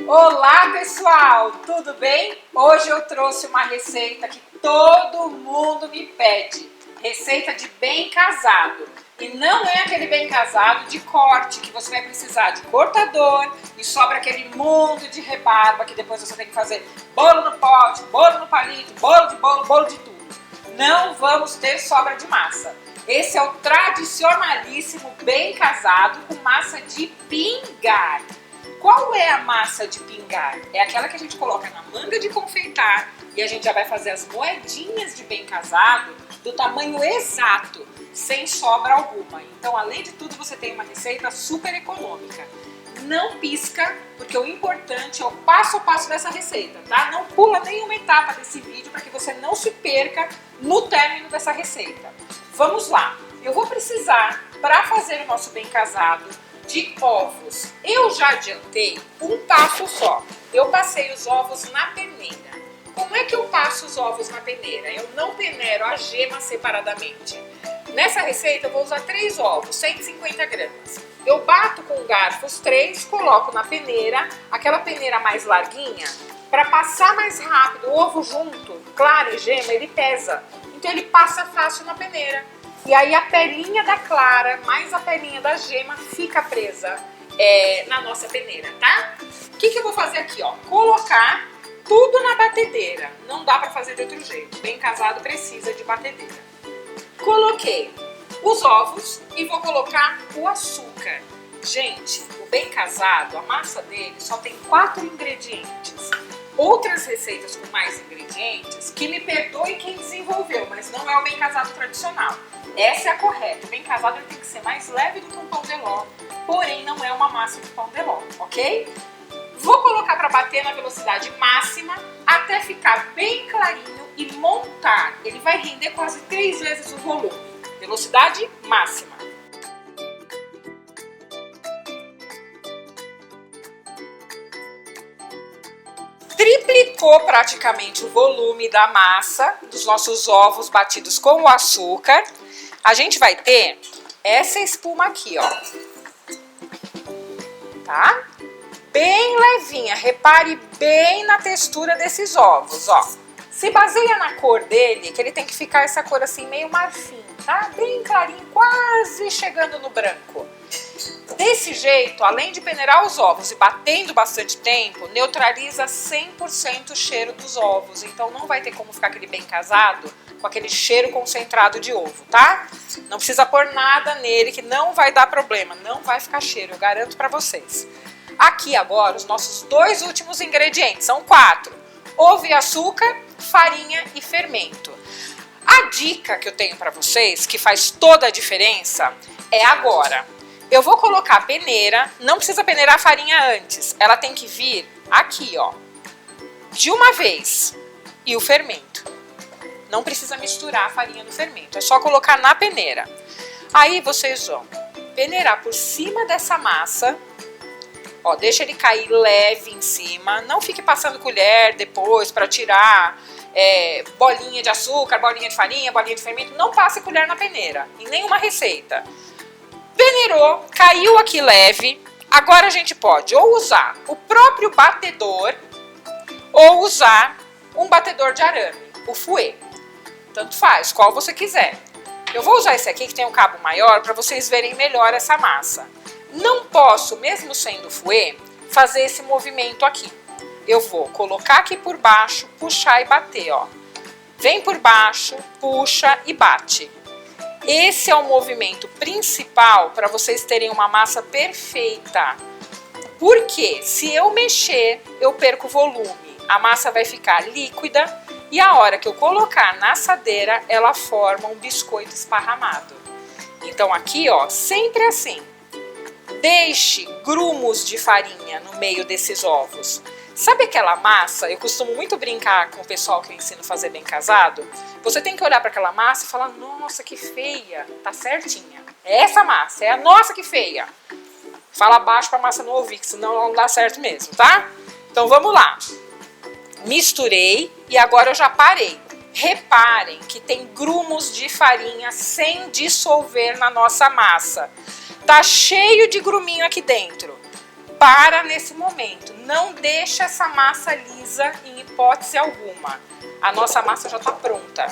Olá pessoal, tudo bem? Hoje eu trouxe uma receita que todo mundo me pede. Receita de bem casado. E não é aquele bem casado de corte, que você vai precisar de cortador e sobra aquele mundo de rebarba que depois você tem que fazer bolo no pote, bolo no palito, bolo de bolo, bolo de tudo. Não vamos ter sobra de massa. Esse é o tradicionalíssimo bem casado com massa de pingar. Qual é a massa de pingar? É aquela que a gente coloca na manga de confeitar e a gente já vai fazer as moedinhas de bem casado do tamanho exato, sem sobra alguma. Então, além de tudo, você tem uma receita super econômica. Não pisca, porque o importante é o passo a passo dessa receita, tá? Não pula nenhuma etapa desse vídeo para que você não se perca no término dessa receita. Vamos lá! Eu vou precisar, para fazer o nosso bem casado, de ovos. Eu já adiantei um passo só. Eu passei os ovos na peneira. Como é que eu passo os ovos na peneira? Eu não peneiro a gema separadamente. Nessa receita eu vou usar 3 ovos, 150 gramas. Eu bato com garfos 3, coloco na peneira, aquela peneira mais larguinha, para passar mais rápido o ovo junto, clara e gema, ele pesa. Então ele passa fácil na peneira. E aí a pelinha da clara mais a pelinha da gema fica presa na nossa peneira, tá? O que eu vou fazer aqui, ó? Colocar tudo na batedeira. Não dá pra fazer de outro jeito. Bem casado precisa de batedeira. Coloquei os ovos e vou colocar o açúcar. Gente, o bem casado, a massa dele só tem 4 ingredientes. Outras receitas com mais ingredientes, que me perdoe quem desenvolveu, mas não é o bem casado tradicional. Essa é a correta. O bem casado ele tem que ser mais leve do que um pão de ló, porém não é uma massa de pão de ló, ok? Vou colocar para bater na velocidade máxima até ficar bem clarinho e montar. Ele vai render quase 3 vezes o volume. Velocidade máxima. Triplicou praticamente o volume da massa dos nossos ovos batidos com o açúcar. A gente vai ter essa espuma aqui, ó. Tá? Bem levinha. Repare bem na textura desses ovos, ó. Se baseia na cor dele, que ele tem que ficar essa cor assim meio marfim, tá? Bem clarinho, quase chegando no branco. Desse jeito, além de peneirar os ovos e batendo bastante tempo, neutraliza 100% o cheiro dos ovos. Então não vai ter como ficar aquele bem casado com aquele cheiro concentrado de ovo, tá? Não precisa pôr nada nele que não vai dar problema, não vai ficar cheiro, eu garanto pra vocês. Aqui agora os nossos 2 últimos ingredientes, são 4. Ovo e açúcar, farinha e fermento. A dica que eu tenho pra vocês, que faz toda a diferença, é agora. Eu vou colocar a peneira, não precisa peneirar a farinha antes, ela tem que vir aqui, ó, de uma vez, e o fermento. Não precisa misturar a farinha no fermento, é só colocar na peneira. Aí vocês vão peneirar por cima dessa massa, ó, deixa ele cair leve em cima, não fique passando colher depois para tirar bolinha de açúcar, bolinha de farinha, bolinha de fermento, não passe colher na peneira, em nenhuma receita. Peneirou, caiu aqui leve, agora a gente pode ou usar o próprio batedor ou usar um batedor de arame, o fouet. Tanto faz, qual você quiser. Eu vou usar esse aqui que tem um cabo maior para vocês verem melhor essa massa. Não posso, mesmo sendo fouet, fazer esse movimento aqui. Eu vou colocar aqui por baixo, puxar e bater, ó. Vem por baixo, puxa e bate. Esse é o movimento principal para vocês terem uma massa perfeita. Porque se eu mexer, eu perco volume. A massa vai ficar líquida e a hora que eu colocar na assadeira, ela forma um biscoito esparramado. Então aqui, ó, sempre assim. Deixe grumos de farinha no meio desses ovos. Sabe aquela massa? Eu costumo muito brincar com o pessoal que eu ensino a fazer bem casado. Você tem que olhar para aquela massa e falar, nossa, que feia, tá certinha. É essa massa, é a nossa que feia. Fala baixo para a massa não ouvir, que senão não dá certo mesmo, tá? Então vamos lá. Misturei e agora eu já parei. Reparem que tem grumos de farinha sem dissolver na nossa massa. Tá cheio de gruminho aqui dentro. para nesse momento. Não deixa essa massa lisa em hipótese alguma. A nossa massa já tá pronta.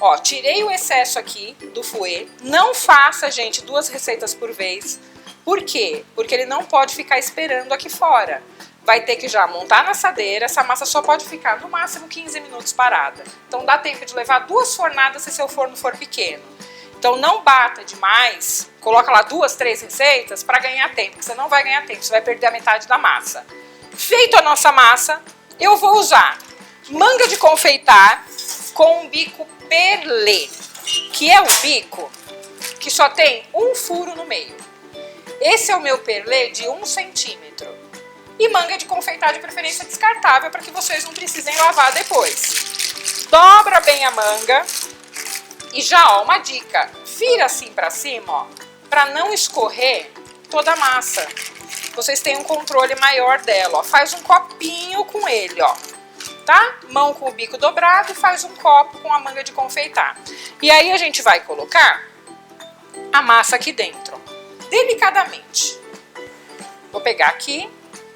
Ó, tirei o excesso aqui do fouet. Não faça, gente, 2 receitas por vez. Por quê? Porque ele não pode ficar esperando aqui fora. Vai ter que já montar na assadeira. Essa massa só pode ficar no máximo 15 minutos parada. Então dá tempo de levar 2 fornadas se seu forno for pequeno. Então não bata demais, coloca lá 2, 3 receitas para ganhar tempo, porque você não vai ganhar tempo, você vai perder a metade da massa. Feito a nossa massa, eu vou usar manga de confeitar com um bico perlé, que é o bico que só tem um furo no meio. Esse é o meu perlé de 1 centímetro. E manga de confeitar de preferência descartável para que vocês não precisem lavar depois. Dobra bem a manga. E já, ó, uma dica, vira assim pra cima, ó, pra não escorrer toda a massa. Vocês têm um controle maior dela, ó. Faz um copinho com ele, ó, tá? Mão com o bico dobrado e faz um copo com a manga de confeitar. E aí a gente vai colocar a massa aqui dentro, delicadamente. Vou pegar aqui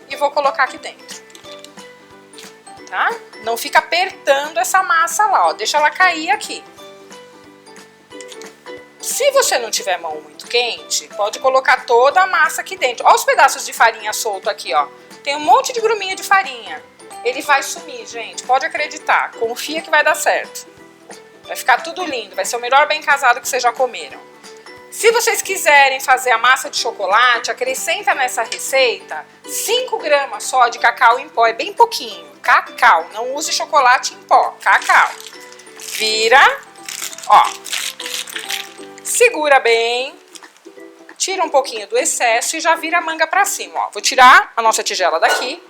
e vou colocar aqui dentro, tá? Não fica apertando essa massa lá, ó, deixa ela cair aqui. Se você não tiver mão muito quente, pode colocar toda a massa aqui dentro. Olha os pedaços de farinha solto aqui, ó. Tem um monte de gruminha de farinha. Ele vai sumir, gente. Pode acreditar. Confia que vai dar certo. Vai ficar tudo lindo. Vai ser o melhor bem casado que vocês já comeram. Se vocês quiserem fazer a massa de chocolate, acrescenta nessa receita 5 gramas só de cacau em pó. É bem pouquinho. Cacau. Não use chocolate em pó. Cacau. Vira. Ó. Segura bem, tira um pouquinho do excesso e já vira a manga pra cima, ó. Vou tirar a nossa tigela daqui.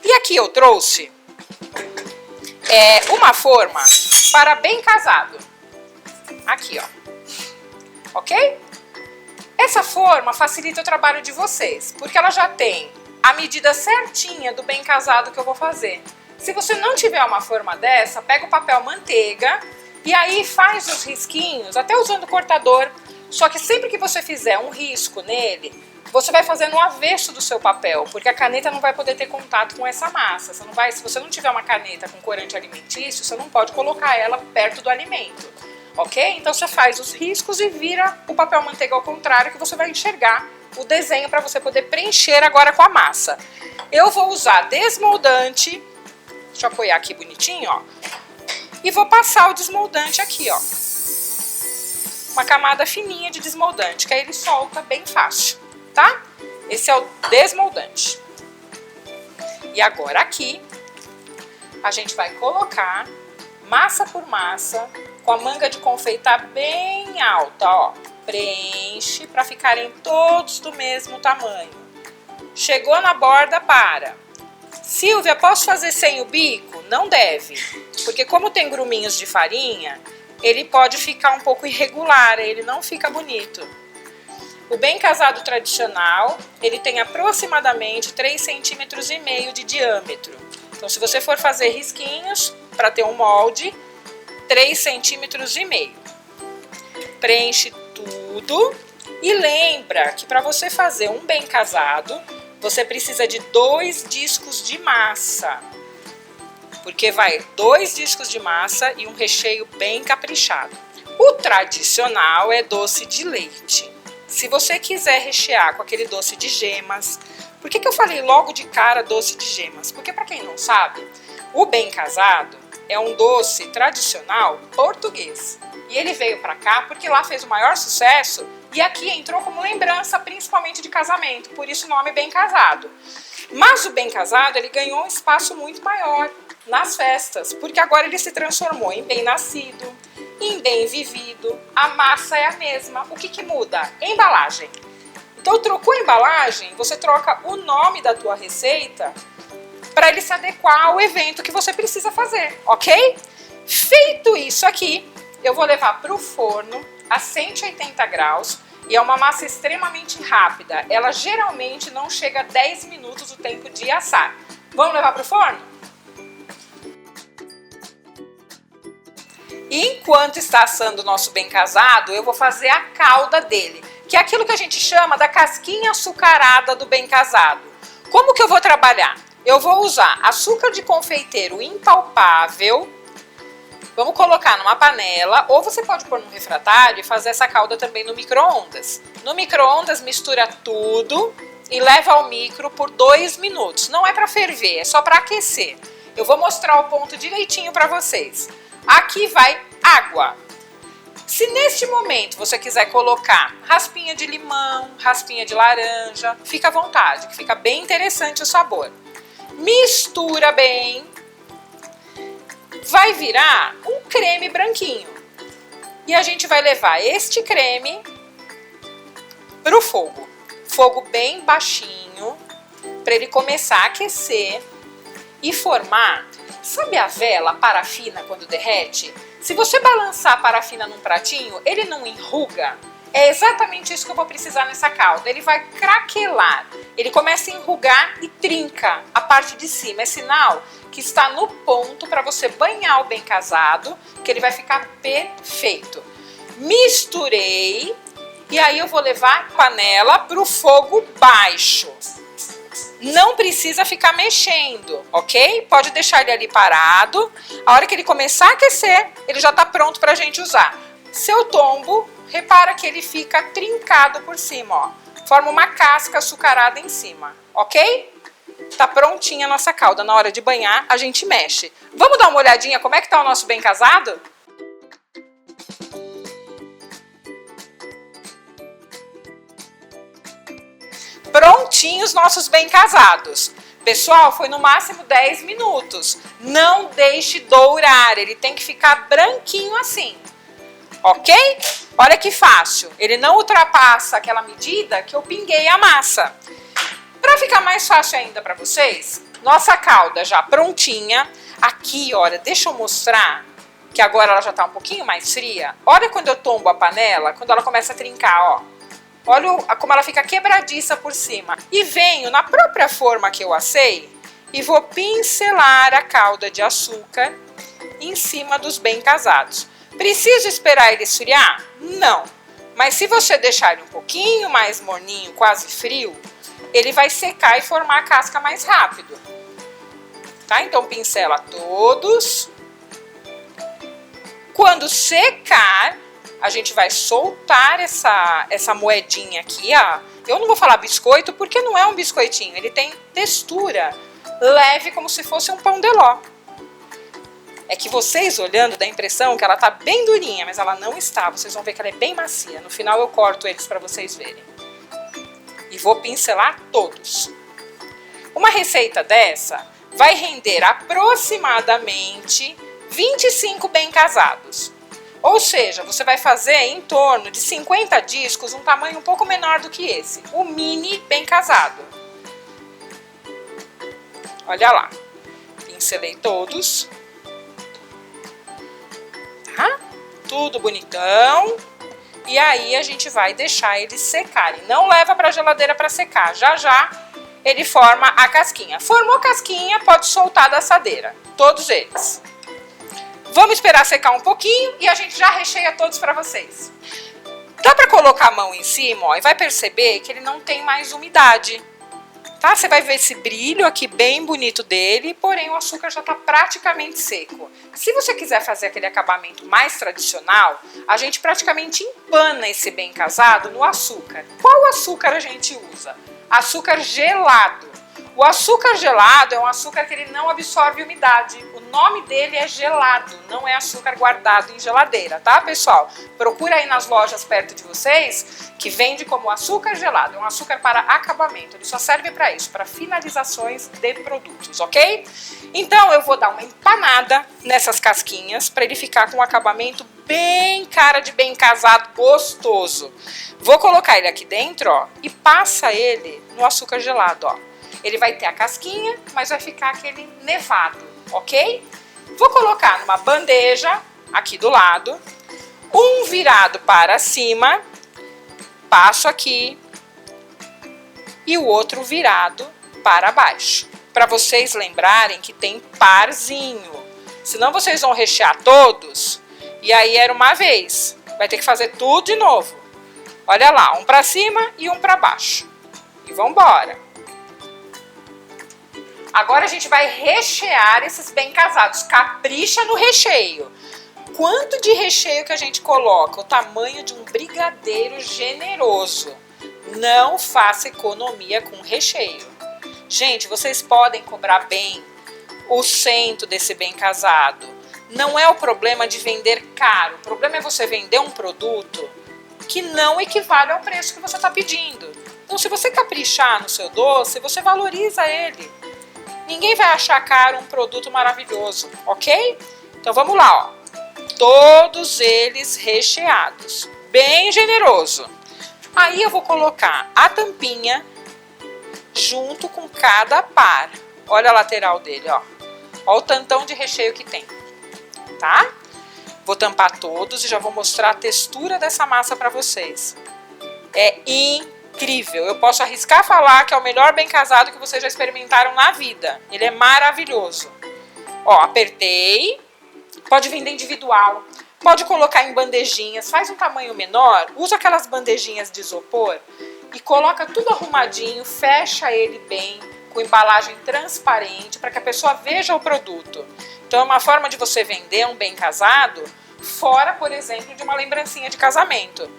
E aqui eu trouxe uma forma para bem casado. Aqui, ó. Ok? Essa forma facilita o trabalho de vocês, porque ela já tem a medida certinha do bem casado que eu vou fazer. Se você não tiver uma forma dessa, pega o papel manteiga e aí faz os risquinhos, até usando o cortador, só que sempre que você fizer um risco nele, você vai fazer no avesso do seu papel, porque a caneta não vai poder ter contato com essa massa. Você não vai, se você não tiver uma caneta com corante alimentício, você não pode colocar ela perto do alimento, ok? Então você faz os riscos e vira o papel manteiga ao contrário, que você vai enxergar o desenho para você poder preencher agora com a massa. Eu vou usar desmoldante, deixa eu apoiar aqui bonitinho, ó. E vou passar o desmoldante aqui, ó. Uma camada fininha de desmoldante, que aí ele solta bem fácil, tá? Esse é o desmoldante. E agora aqui, a gente vai colocar massa por massa, com a manga de confeitar bem alta, ó. Preenche para ficarem todos do mesmo tamanho. Chegou na borda, para. Silvia, posso fazer sem o bico? Não deve, porque como tem gruminhos de farinha, ele pode ficar um pouco irregular, ele não fica bonito. O bem casado tradicional, ele tem aproximadamente 3,5 cm de diâmetro. Então, se você for fazer risquinhos para ter um molde, 3,5 cm. Preenche tudo e lembra que para você fazer um bem casado, você precisa de 2 discos de massa, porque vai 2 discos de massa e um recheio bem caprichado. O tradicional é doce de leite. Se você quiser rechear com aquele doce de gemas, por que eu falei logo de cara doce de gemas? Porque para quem não sabe, o bem casado é um doce tradicional português. E ele veio para cá porque lá fez o maior sucesso e aqui entrou como lembrança principalmente de casamento, por isso o nome bem casado. Mas o bem casado ele ganhou um espaço muito maior nas festas, porque agora ele se transformou em bem nascido, em bem vivido. A massa é a mesma. O que muda? Embalagem. Então trocou a embalagem, você troca o nome da tua receita para ele se adequar ao evento que você precisa fazer, ok? Feito isso aqui, eu vou levar para o forno a 180 graus e é uma massa extremamente rápida. Ela geralmente não chega a 10 minutos o tempo de assar. Vamos levar para o forno? E enquanto está assando o nosso bem casado, eu vou fazer a calda dele, que é aquilo que a gente chama da casquinha açucarada do bem casado. Como que eu vou trabalhar? Eu vou usar açúcar de confeiteiro impalpável. Vamos colocar numa panela, ou você pode pôr no refratário e fazer essa calda também no micro-ondas. No micro-ondas mistura tudo e leva ao micro por 2 minutos. Não é para ferver, é só para aquecer. Eu vou mostrar o ponto direitinho para vocês. Aqui vai água. Se neste momento você quiser colocar raspinha de limão, raspinha de laranja, fica à vontade, que fica bem interessante o sabor. Mistura bem. Vai virar um creme branquinho. E a gente vai levar este creme para o fogo. Fogo bem baixinho, para ele começar a aquecer e formar. Sabe a vela, a parafina, quando derrete? Se você balançar a parafina num pratinho, ele não enruga. É exatamente isso que eu vou precisar nessa calda. Ele vai craquelar. Ele começa a enrugar e trinca a parte de cima. É sinal que está no ponto para você banhar o bem casado, que ele vai ficar perfeito. Misturei. E aí eu vou levar a panela para o fogo baixo. Não precisa ficar mexendo, ok? Pode deixar ele ali parado. A hora que ele começar a aquecer, ele já está pronto para a gente usar. Seu tombo, repara que ele fica trincado por cima, ó. Forma uma casca açucarada em cima, ok? Tá prontinha a nossa calda. Na hora de banhar, a gente mexe. Vamos dar uma olhadinha como é que tá o nosso bem casado? Prontinhos nossos bem casados. Pessoal, foi no máximo 10 minutos. Não deixe dourar, ele tem que ficar branquinho assim. Ok? Olha que fácil. Ele não ultrapassa aquela medida que eu pinguei a massa. Para ficar mais fácil ainda para vocês, nossa calda já prontinha. Aqui, olha, deixa eu mostrar que agora ela já está um pouquinho mais fria. Olha quando eu tombo a panela, quando ela começa a trincar, ó. Olha como ela fica quebradiça por cima. E venho na própria forma que eu assei e vou pincelar a calda de açúcar em cima dos bem casados. Preciso esperar ele esfriar? Não. Mas se você deixar ele um pouquinho mais morninho, quase frio, ele vai secar e formar a casca mais rápido. Tá? Então pincela todos. Quando secar, a gente vai soltar essa moedinha aqui, ó. Eu não vou falar biscoito porque não é um biscoitinho. Ele tem textura leve como se fosse um pão de ló. É que vocês olhando dá a impressão que ela tá bem durinha, mas ela não está. Vocês vão ver que ela é bem macia. No final eu corto eles para vocês verem. E vou pincelar todos. Uma receita dessa vai render aproximadamente 25 bem casados. Ou seja, você vai fazer em torno de 50 discos, um tamanho um pouco menor do que esse. O mini bem casado. Olha lá. Pincelei todos. Tá? Tudo bonitão. E aí a gente vai deixar eles secarem. Não leva para a geladeira para secar. Já já ele forma a casquinha. Formou casquinha, pode soltar da assadeira. Todos eles. Vamos esperar secar um pouquinho e a gente já recheia todos para vocês. Dá para colocar a mão em cima, ó, e vai perceber que ele não tem mais umidade. Tá? Você vai ver esse brilho aqui bem bonito dele, porém o açúcar já está praticamente seco. Se você quiser fazer aquele acabamento mais tradicional, a gente praticamente empana esse bem casado no açúcar. Qual açúcar a gente usa? Açúcar gelado. O açúcar gelado é um açúcar que ele não absorve umidade. O nome dele é gelado, não é açúcar guardado em geladeira, tá, pessoal? Procura aí nas lojas perto de vocês que vende como açúcar gelado. É um açúcar para acabamento, ele só serve para isso, para finalizações de produtos, ok? Então eu vou dar uma empanada nessas casquinhas para ele ficar com um acabamento bem cara de bem casado, gostoso. Vou colocar ele aqui dentro, ó, e passa ele no açúcar gelado, ó. Ele vai ter a casquinha, mas vai ficar aquele nevado, ok? Vou colocar numa bandeja, aqui do lado, um virado para cima, passo aqui, e o outro virado para baixo. Para vocês lembrarem que tem parzinho, senão vocês vão rechear todos, e aí era uma vez. Vai ter que fazer tudo de novo. Olha lá, um para cima e um para baixo. E vambora. Agora a gente vai rechear esses bem casados. Capricha no recheio. Quanto de recheio que a gente coloca? O tamanho de um brigadeiro generoso. Não faça economia com recheio. Gente, vocês podem cobrar bem o cento desse bem casado. Não é o problema de vender caro. O problema é você vender um produto que não equivale ao preço que você está pedindo. Então, se você caprichar no seu doce, você valoriza ele. Ninguém vai achar caro um produto maravilhoso, ok? Então, vamos lá, ó. Todos eles recheados. Bem generoso. Aí eu vou colocar a tampinha junto com cada par. Olha a lateral dele, ó. Olha o tantão de recheio que tem, tá? Vou tampar todos e já vou mostrar a textura dessa massa para vocês. É incrível. Eu posso arriscar falar que é o melhor bem casado que vocês já experimentaram na vida. Ele é maravilhoso. Ó, apertei. Pode vender individual. Pode colocar em bandejinhas. Faz um tamanho menor. Usa aquelas bandejinhas de isopor e coloca tudo arrumadinho. Fecha ele bem, com embalagem transparente, para que a pessoa veja o produto. Então é uma forma de você vender um bem casado fora, por exemplo, de uma lembrancinha de casamento.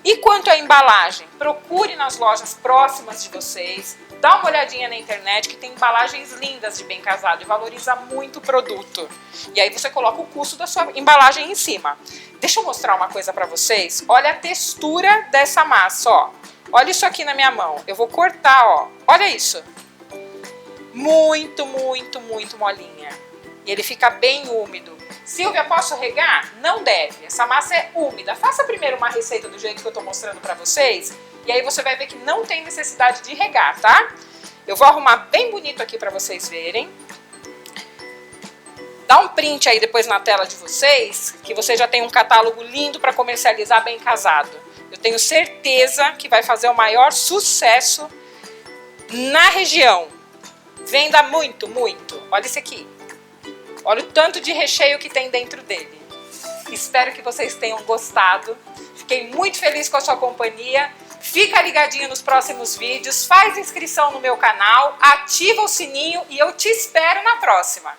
E quanto à embalagem, procure nas lojas próximas de vocês, dá uma olhadinha na internet que tem embalagens lindas de bem casado e valoriza muito o produto. E aí você coloca o custo da sua embalagem em cima. Deixa eu mostrar uma coisa para vocês. Olha a textura dessa massa, ó. Olha isso aqui na minha mão. Eu vou cortar, ó. Olha isso. Muito, muito, muito molinha. E ele fica bem úmido. Silvia, posso regar? Não deve. Essa massa é úmida. Faça primeiro uma receita do jeito que eu tô mostrando pra vocês. E aí você vai ver que não tem necessidade de regar, tá? Eu vou arrumar bem bonito aqui pra vocês verem. Dá um print aí depois na tela de vocês, que você já tem um catálogo lindo pra comercializar bem casado. Eu tenho certeza que vai fazer o maior sucesso na região. Venda muito, muito. Olha esse aqui. Olha o tanto de recheio que tem dentro dele. Espero que vocês tenham gostado. Fiquei muito feliz com a sua companhia. Fica ligadinho nos próximos vídeos. Faz inscrição no meu canal. Ativa o sininho e eu te espero na próxima.